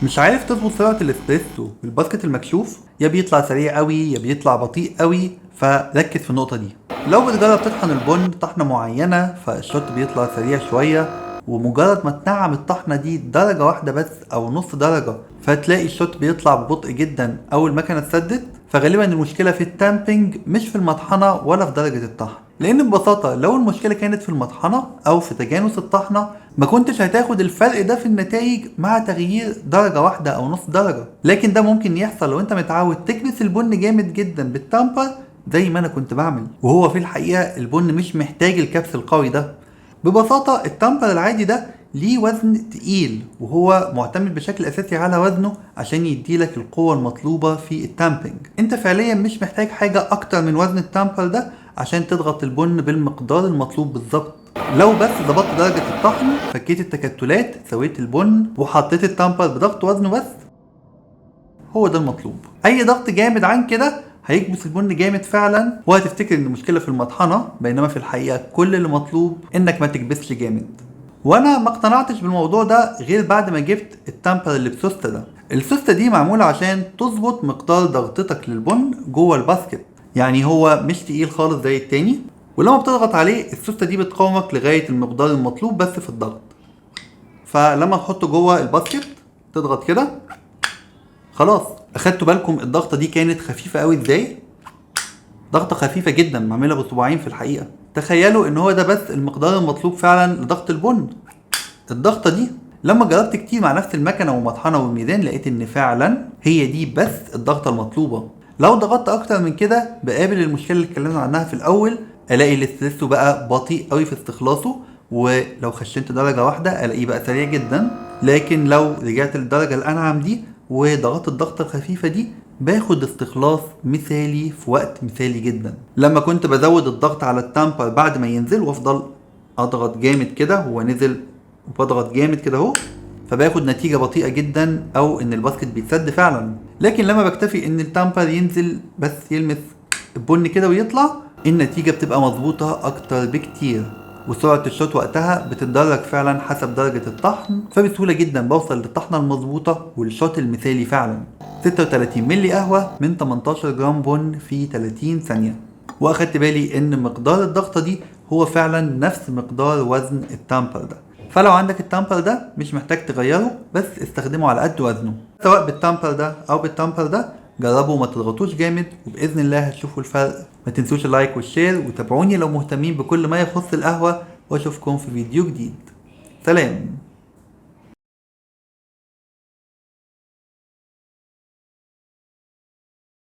مش عارف تظبط سرعة الاسبريسو بالباسكت المكشوف؟ يا بيطلع سريع قوي يا بيطلع بطيء قوي، فركز في النقطة دي. لو بتجرب تطحن البن طحنة معينة فالشوت بيطلع سريع شوية، ومجرد ما تنعم الطحنة دي درجة واحدة بس أو نص درجة فتلاقي الشوت بيطلع ببطء جدا أو المكنة اتسدت، فغالبا المشكلة في التامبنج مش في المطحنة ولا في درجة الطحن. لأن ببساطة لو المشكلة كانت في المطحنة أو في تجانس الطحنة ما كنتش هتاخد الفرق ده في النتائج مع تغيير درجة واحدة أو نص درجة. لكن ده ممكن يحصل لو أنت متعود تكبس البن جامد جدا بالتامبر زي ما أنا كنت بعمل، وهو في الحقيقة البن مش محتاج الكبس القوي ده. ببساطة التامبر العادي ده ليه وزن تقيل وهو معتمد بشكل اساسي على وزنه عشان يديلك القوة المطلوبة في التامبنج. انت فعليا مش محتاج حاجة اكتر من وزن التامبر ده عشان تضغط البن بالمقدار المطلوب بالظبط. لو بس ظبطت درجة الطحن، فكيت التكتلات، سويت البن وحطيت التامبر بضغط وزنه بس، هو ده المطلوب. اي ضغط جامد عن كده هيكبس البن جامد فعلا وهتفتكر ان المشكله في المطحنه، بينما في الحقيقه كل اللي مطلوب انك ما تكبسش جامد. وانا ما اقتنعتش بالموضوع ده غير بعد ما جبت التامبر اللي بسوسته ده. السوسته دي معموله عشان تظبط مقدار ضغطتك للبن جوه الباسكت، يعني هو مش تقيل خالص زي التاني، ولما بتضغط عليه السوسته دي بتقاومك لغايه المقدار المطلوب بس في الضغط. فلما تحطه جوه الباسكت تضغط كده خلاص. اخدتوا بالكم الضغطه دي كانت خفيفه قوي ازاي؟ ضغطه خفيفه جدا معموله بصباعين في الحقيقه. تخيلوا ان هو ده بس المقدار المطلوب فعلا لضغط البن. الضغطه دي لما جربت كتير مع نفس المكنه ومطحنه والميزان لقيت ان فعلا هي دي بس الضغطه المطلوبه. لو ضغطت اكتر من كده بقابل المشكله اللي اتكلمنا عنها في الاول، الاقي الاسبريسو بقى بطيء قوي في استخلاصه، ولو خشنت درجه واحده الاقيه بقى سريع جدا. لكن لو رجعت للدرجه الانعم دي وضغطت الضغطه الخفيفه دي باخد استخلاص مثالي في وقت مثالي جدا. لما كنت بزود الضغط على التامبر بعد ما ينزل وافضل اضغط جامد كده هو نزل وبضغط جامد كده اهو، فباخد نتيجة بطيئة جدا او ان الباسكت بيتسد فعلا. لكن لما بكتفي ان التامبر ينزل بس يلمس البن كده ويطلع، النتيجة بتبقى مظبوطة اكتر بكتير، وسرعة الشوت وقتها بتتدرج فعلا حسب درجة الطحن، فبسهولة جدا بوصل للطحنة المظبوطة والشوت المثالي فعلا. 36 ملي قهوة من 18 جرام بن في 30 ثانية. واخدت بالي ان مقدار الضغطة دي هو فعلا نفس مقدار وزن التامبر ده، فلو عندك التامبر ده مش محتاج تغيره، بس استخدمه على قد وزنه. سواء بالتامبر ده او بالتامبر ده جربوا وما تضغطوش جامد وباذن الله هتشوفوا الفرق. ما تنسوش اللايك والشير وتابعوني لو مهتمين بكل ما يخص القهوة، واشوفكم في فيديو جديد. سلام.